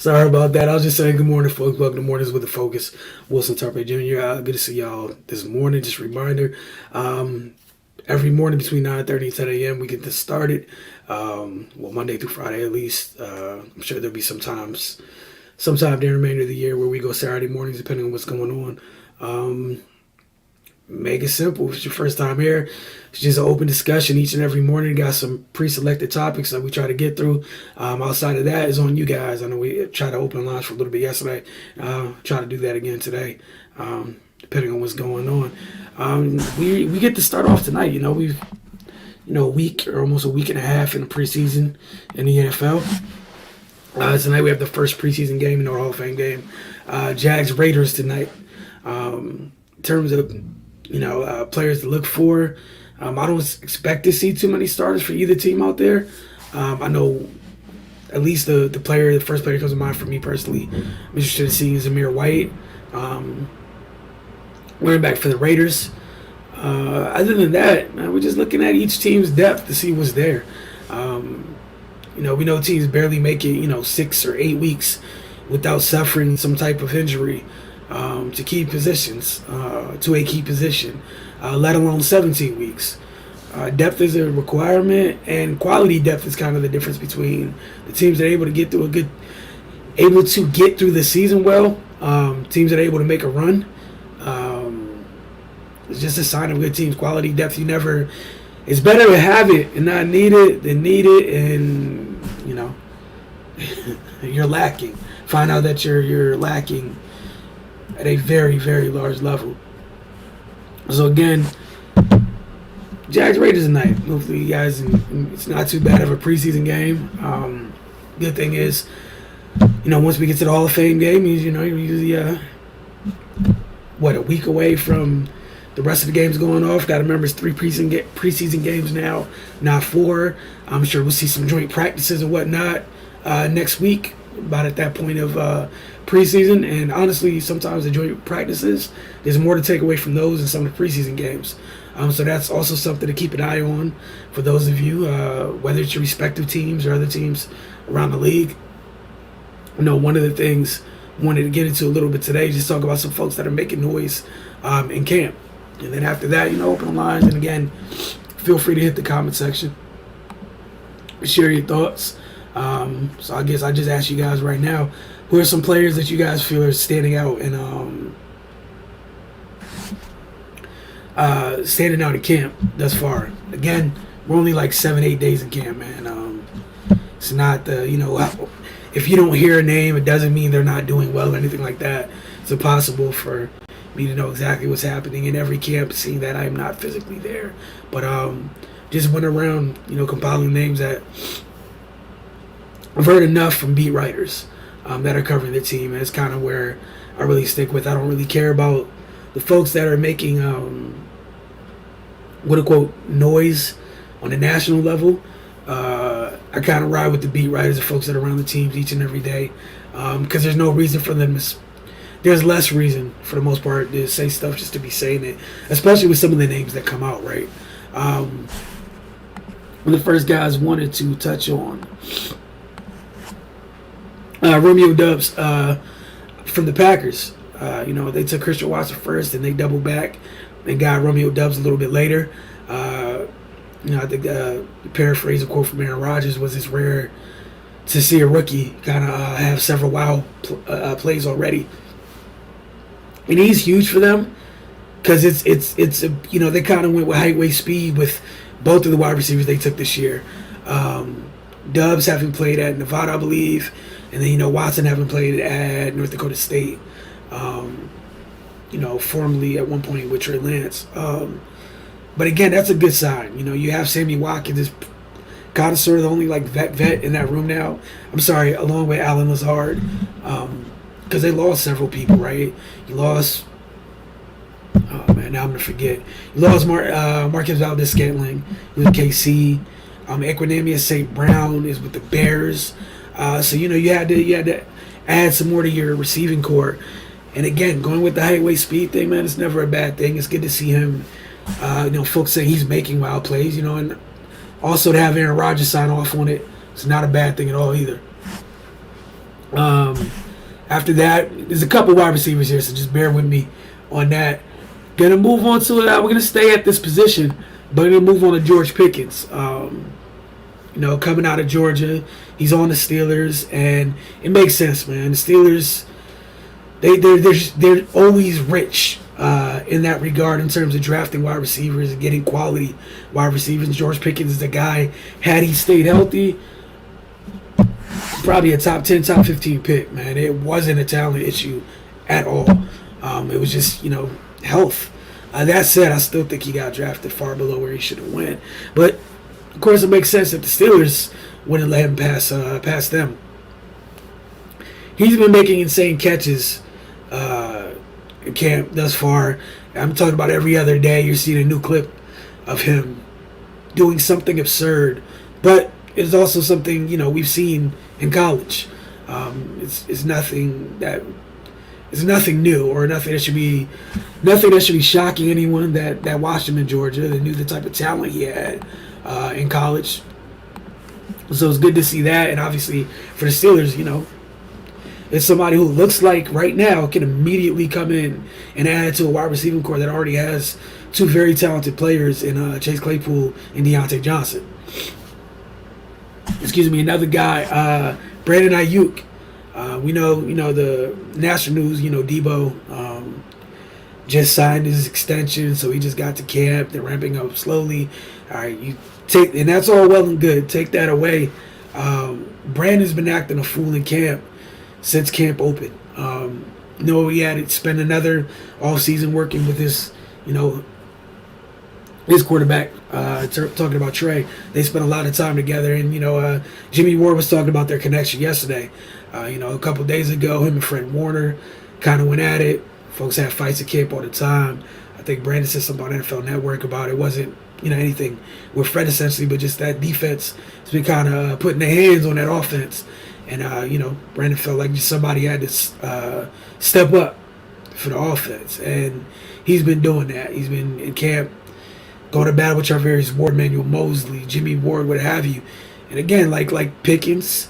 Sorry about that. I was just saying good morning, folks. Welcome to Mornings with the Focus. Wilson Tarpe Jr. Good to see y'all this morning. Just a reminder, every morning between 9:30 and 10 a.m. we get this started. Monday through Friday at least. I'm sure there'll be sometime during the remainder of the year where we go Saturday mornings depending on what's going on. Make it simple. If it's your first time here, it's just an open discussion each and every morning. Got some pre-selected topics that we try to get through. Outside of that is on you guys. I know we tried to open lines for a little bit yesterday. Try to do that again today, depending on what's going on. We get to start off tonight. We've a week or almost a week and a half in the preseason in the NFL. Tonight we have the first preseason game in our Hall of Fame game. Jags-Raiders tonight. In terms of players to look for. I don't expect to see too many starters for either team out there. I know at least the first player that comes to mind for me personally, I'm interested in seeing Zamir White, running back for the Raiders. Other than that, we're just looking at each team's depth to see what's there. We know teams barely make it, 6 or 8 weeks without suffering some type of injury. To key positions, to a key position, let alone 17 weeks. Depth is a requirement, and quality depth is kind of the difference between the teams that are able to get through the season well, teams that are able to make a run. It's just a sign of good teams. Quality depth, it's better to have it and not need it than need it and, you're lacking. Find out that you're lacking at a very, very large level. So again, Jags-Raiders tonight. Hopefully you guys, it's not too bad of a preseason game. Good thing is, once we get to the Hall of Fame game, you're usually, a week away from the rest of the games going off. Got to remember it's 3 preseason games now, not 4. I'm sure we'll see some joint practices and whatnot next week, about at that point of preseason. And honestly, sometimes the joint practices, there's more to take away from those than some of the preseason games. So that's also something to keep an eye on for those of you, whether it's your respective teams or other teams around the league. One of the things I wanted to get into a little bit today, just talk about some folks that are making noise in camp. And then after that, open the lines. And again, feel free to hit the comment section. Share your thoughts. So I guess I just ask you guys right now, who are some players that you guys feel are standing out and standing out in camp thus far? Again, we're only like 7-8 days in camp, man. It's not the if you don't hear a name, it doesn't mean they're not doing well or anything like that. It's impossible for me to know exactly what's happening in every camp, seeing that I am not physically there. But just went around, compiling names that I've heard enough from beat writers that are covering the team, and it's kind of where I really stick with. I don't really care about the folks that are making quote-unquote noise on the national level. I kind of ride with the beat writers, the folks that are around the teams each and every day, because there's no reason for them to. There's less reason, for the most part, to say stuff just to be saying it, especially with some of the names that come out, right? One of the first guys wanted to touch on Romeo Doubs from the Packers. They took Christian Watson first, and they doubled back and got Romeo Doubs a little bit later. I think the paraphrase a quote from Aaron Rodgers was, "It's rare to see a rookie kind of have several plays already," and he's huge for them because it's they kind of went with height, weight, speed with both of the wide receivers they took this year. Doubs having played at Nevada, I believe. And then, Watson having played at North Dakota State, formerly at one point with Trey Lance. But again, that's a good sign. You have Sammy Watkins is kind of sort of the only vet in that room now. I'm sorry, along with Alan Lazard, because they lost several people, right? You lost, now I'm gonna forget. You lost Marquez Valdez-Scantling with KC. Equinemius St. Brown is with the Bears. So you had to add some more to your receiving core, and again, going with the height, weight, speed thing, man, it's never a bad thing. It's good to see him. Folks say he's making wild plays, and also to have Aaron Rodgers sign off on it, it's not a bad thing at all either. Um, After that, there's a couple wide receivers here, so just bear with me on that. Gonna move on to we're gonna stay at this position, but gonna move on to George Pickens. Coming out of Georgia, he's on the Steelers, and it makes sense, man. The Steelers, they're always rich in that regard in terms of drafting wide receivers and getting quality wide receivers. George Pickens is the guy. Had he stayed healthy, probably a top 10, top 15 pick, man. It wasn't a talent issue at all. It was just, health. That said, I still think he got drafted far below where he should have went. But, of course, it makes sense that the Steelers wouldn't let him pass them. He's been making insane catches in camp thus far. I'm talking about every other day. You're seeing a new clip of him doing something absurd. But it's also something, we've seen in college. It's nothing that is nothing new or nothing that should be shocking anyone that watched him in Georgia, that knew the type of talent he had in college. So it's good to see that, and obviously for the Steelers, it's somebody who looks like right now can immediately come in and add to a wide receiving core that already has two very talented players in Chase Claypool and Deontay Johnson. Excuse me, another guy, Brandon Ayuk. We know the national news. Debo just signed his extension, so he just got to camp. They're ramping up slowly. All right, and that's all well and good. Take that away. Brandon's been acting a fool in camp since camp opened. He had to spend another off season working with his quarterback, talking about Trey. They spent a lot of time together, and Jimmy Ward was talking about their connection yesterday. A couple days ago, him and Fred Warner kind of went at it. Folks had fights at camp all the time. I think Brandon said something on NFL Network about it. Wasn't anything with Fred essentially, but just that defense has been kind of putting their hands on that offense, and Brandon felt like just somebody had to step up for the offense, and he's been doing that. He's been in camp, going to battle with Charvarius Ward, Manuel Mosley, Jimmy Ward, what have you. And again, like Pickens,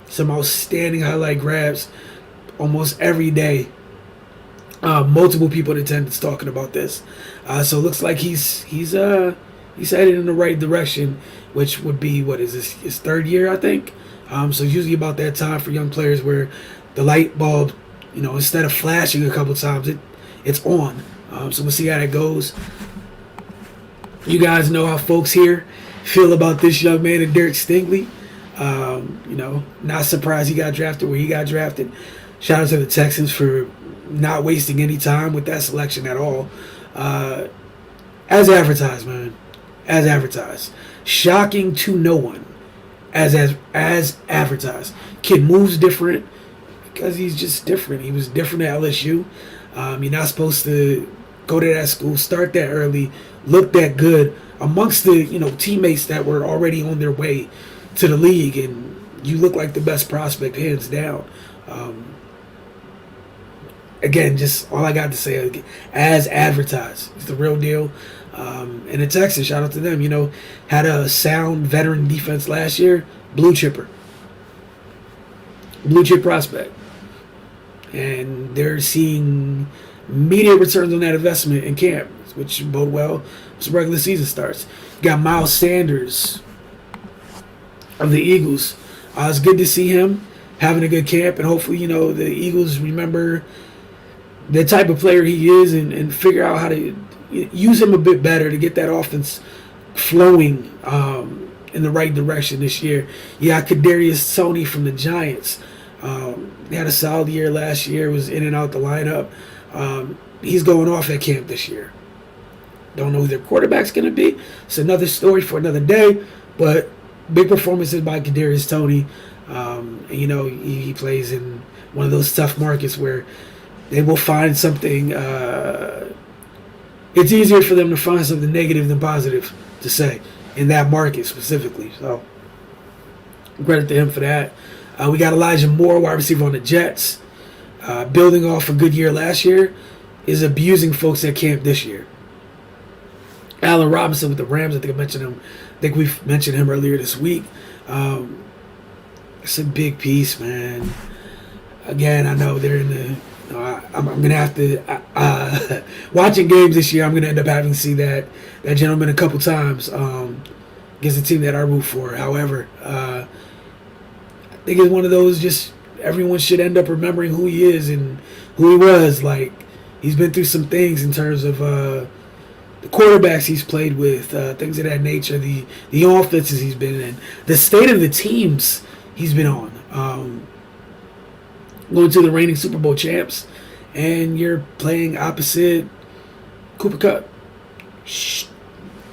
some outstanding highlight grabs almost every day. Multiple people in attendance talking about this. So it looks like he's headed in the right direction, which would be, what is this, his third year, I think. So it's usually about that time for young players where the light bulb, instead of flashing a couple times, it's on. So we'll see how that goes. You guys know how folks here feel about this young man and Derek Stingley. Not surprised he got drafted where he got drafted. Shout out to the Texans for not wasting any time with that selection at all. As advertised, man. As advertised. Shocking to no one. As advertised. Kid moves different because he's just different. He was different at LSU. You're not supposed to go to that school, start that early, look that good amongst the teammates that were already on their way to the league, and you look like the best prospect hands down. Again, just all I got to say, as advertised, it's the real deal. And the Texans, shout out to them. Had a sound veteran defense last year, blue chip prospect, and they're seeing immediate returns on that investment in camp, which bode well as the regular season starts. Got Miles Sanders of the Eagles. It's good to see him having a good camp, and hopefully, the Eagles remember the type of player he is and figure out how to use him a bit better to get that offense flowing in the right direction this year. You got Kadarius Toney from the Giants. He had a solid year last year, was in and out the lineup. He's going off at camp this year. Don't know who their quarterback's going to be. It's another story for another day, but big performances by Kadarius Toney. He plays in one of those tough markets where they will find something. It's easier for them to find something negative than positive to say in that market specifically. So credit to him for that. We got Elijah Moore, wide receiver on the Jets. Building off a good year last year, is abusing folks at camp this year. Allen Robinson with the Rams, I think we've mentioned him earlier this week. It's a big piece, man. Again, I know they're in the. I'm going to have to watching games this year. I'm going to end up having to see that gentleman a couple times against the team that I root for. However, I think it's one of those just everyone should end up remembering who he is and who he was. Like he's been through some things in terms of the quarterbacks he's played with, things of that nature, the offenses he's been in, the state of the teams he's been on. Going to the reigning Super Bowl champs, and you're playing opposite Cooper Kupp.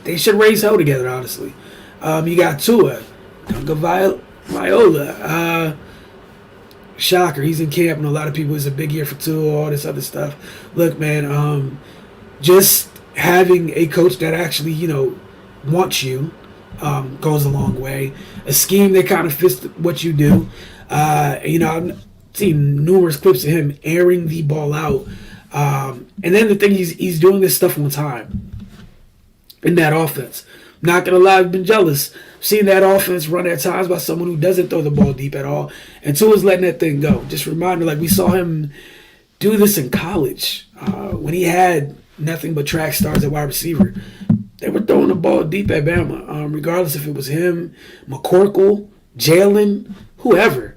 They should raise hell together, honestly. You got Tua, Viola. Shocker, he's in camp, and a lot of people, it's a big year for Tua, all this other stuff. Look, man, just having a coach that actually, wants you goes a long way. A scheme that kind of fits what you do. I've seen numerous clips of him airing the ball out. And then the thing, he's doing this stuff on time in that offense. Not going to lie, I've been jealous. Seeing that offense run at times by someone who doesn't throw the ball deep at all. And Tua's letting that thing go. Just a reminder, like we saw him do this in college when he had nothing but track stars at wide receiver. They were throwing the ball deep at Bama, regardless if it was him, McCorkle, Jalen, whoever.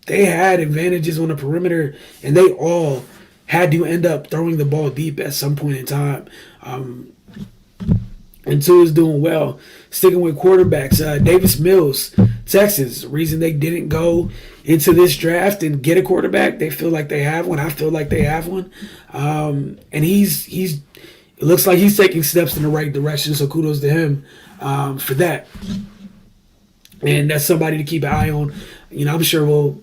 They had advantages on the perimeter, and they all had to end up throwing the ball deep at some point in time. And Tua's doing well. Sticking with quarterbacks, Davis Mills, Texans. The reason they didn't go into this draft and get a quarterback, they feel like they have one. I feel like they have one. And he's it looks like he's taking steps in the right direction, so kudos to him for that. And that's somebody to keep an eye on. I'm sure we'll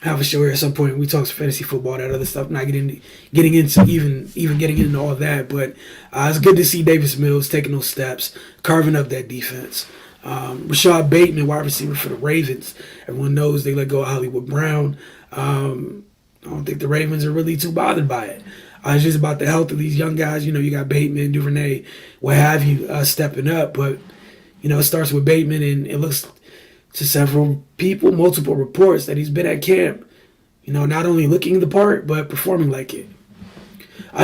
have a show here at some point. We talk fantasy football, that other stuff. Not getting into even getting into all that, but it's good to see Davis Mills taking those steps, carving up that defense. Rashad Bateman, wide receiver for the Ravens. Everyone knows they let go of Hollywood Brown. I don't think the Ravens are really too bothered by it. It's just about the health of these young guys. You got Bateman, Duvernay, what have you, stepping up. But, it starts with Bateman, and it looks to several people, multiple reports, that he's been at camp, not only looking the part, but performing like it.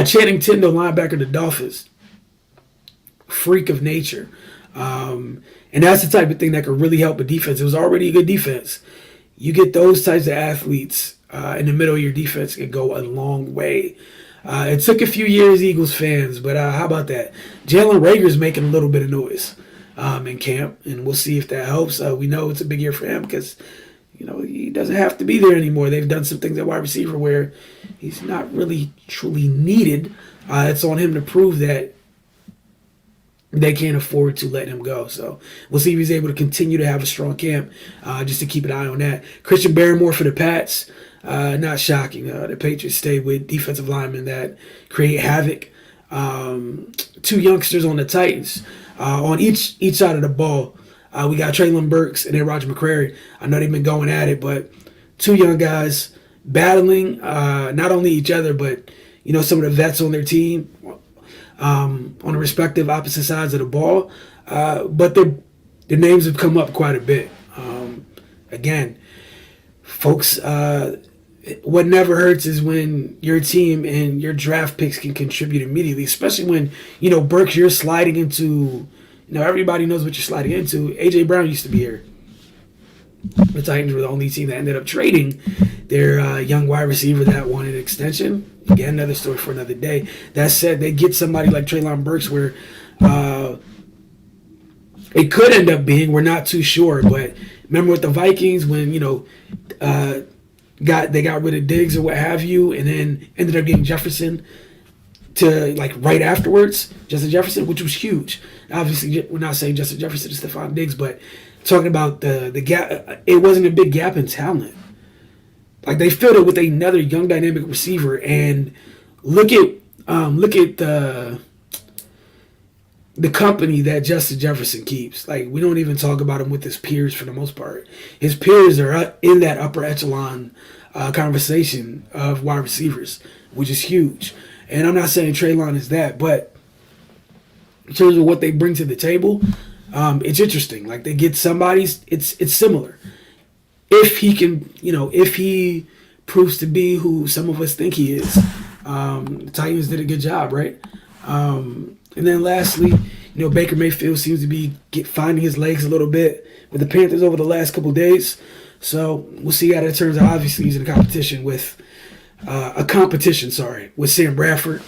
Channing Tindall, linebacker of the Dolphins, freak of nature. And that's the type of thing that could really help a defense. It was already a good defense. You get those types of athletes in the middle of your defense, can go a long way. It took a few years, Eagles fans, but how about that? Jalen Reagor's making a little bit of noise in camp, and we'll see if that helps. We know it's a big year for him because, he doesn't have to be there anymore. They've done some things at wide receiver where he's not really truly needed. It's on him to prove that they can't afford to let him go. So we'll see if he's able to continue to have a strong camp, just to keep an eye on that. Christian Barrymore for the Pats. Not shocking. The Patriots stay with defensive linemen that create havoc. Two youngsters on the Titans. On each side of the ball, we got Traylon Burks and then Roger McCreary. I know they've been going at it, but two young guys battling not only each other, but some of the vets on their team on the respective opposite sides of the ball. But their names have come up quite a bit. Again, folks, what never hurts is when your team and your draft picks can contribute immediately, especially when, Burks, you're sliding into, everybody knows what you're sliding into. A.J. Brown used to be here. The Titans were the only team that ended up trading their young wide receiver that wanted an extension. Again, another story for another day. That said, they get somebody like Traylon Burks where it could end up being, we're not too sure, but remember with the Vikings when, they got rid of Diggs or what have you, and then ended up getting Jefferson to right afterwards, Justin Jefferson, which was huge. Obviously, we're not saying Justin Jefferson to Stephon Diggs, but talking about the gap, it wasn't a big gap in talent. They filled it with another young dynamic receiver, and look at the company that Justin Jefferson keeps. We don't even talk about him with his peers for the most part. His peers are in that upper echelon conversation of wide receivers, which is huge. And I'm not saying Traylon is that, but in terms of what they bring to the table, it's interesting. They get somebody's, it's similar. If he can, if he proves to be who some of us think he is. The Titans did a good job, right? And then lastly, Baker Mayfield seems to be finding his legs a little bit with the Panthers over the last couple of days. So we'll see how that turns out. Obviously, he's in a competition with with Sam Bradford.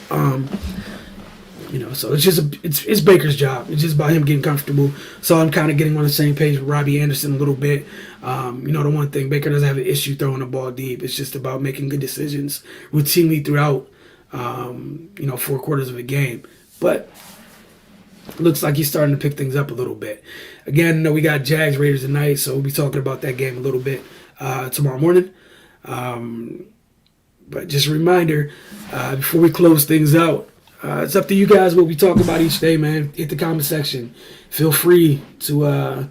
So it's Baker's job. It's just about him getting comfortable. So I'm kind of getting on the same page with Robbie Anderson a little bit. The one thing, Baker doesn't have an issue throwing the ball deep. It's just about making good decisions routinely throughout, 4 quarters of a game. But it looks like he's starting to pick things up a little bit. Again, we got Jags-Raiders tonight, so we'll be talking about that game a little bit tomorrow morning. But just a reminder, before we close things out, it's up to you guys what we talk about each day, man. Hit the comment section. Feel free to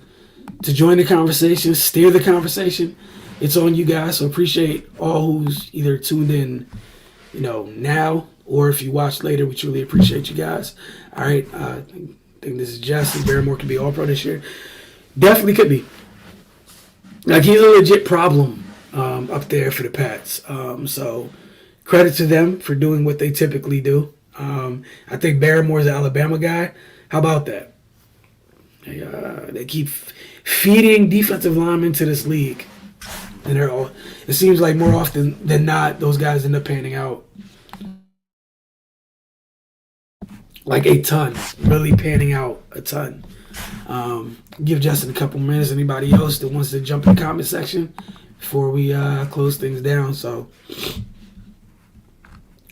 join the conversation, steer the conversation. It's on you guys, so appreciate all who's either tuned in, now, or if you watch later. We truly appreciate you guys. All right, I think this is Jesse. Barrymore could be All-Pro this year. Definitely could be. Like, he's a legit problem up there for the Pats. So credit to them for doing what they typically do. I think Barrymore's an Alabama guy. How about that? They keep feeding defensive linemen to this league. And it seems like more often than not, those guys end up panning out. Like a ton. Really panning out a ton. Give Justin a couple minutes. Anybody else that wants to jump in the comment section before we close things down. So,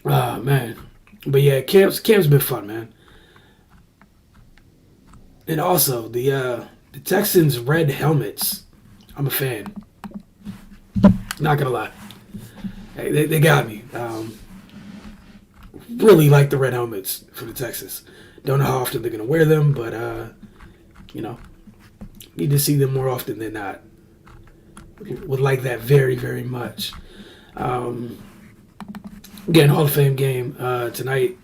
man. But yeah, camp's been fun, man. And also, the Texans' red helmets, I'm a fan. Not gonna lie. Hey, they got me. Really like the red helmets for the Texans. Don't know how often they're gonna wear them, but need to see them more often than not. Would like that very, very much. Again, Hall of Fame game tonight,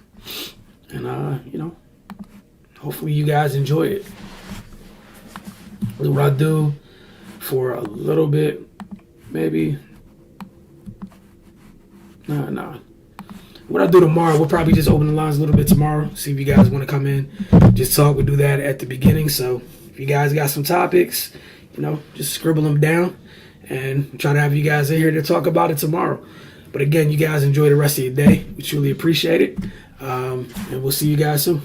and hopefully you guys enjoy it. What I'll do for a little bit, maybe. Nah. What I'll do tomorrow, we'll probably just open the lines a little bit tomorrow. See if you guys want to come in, just talk. We'll do that at the beginning. So if you guys got some topics, just scribble them down, and try to have you guys in here to talk about it tomorrow. But again, you guys enjoy the rest of your day. We truly appreciate it. And we'll see you guys soon.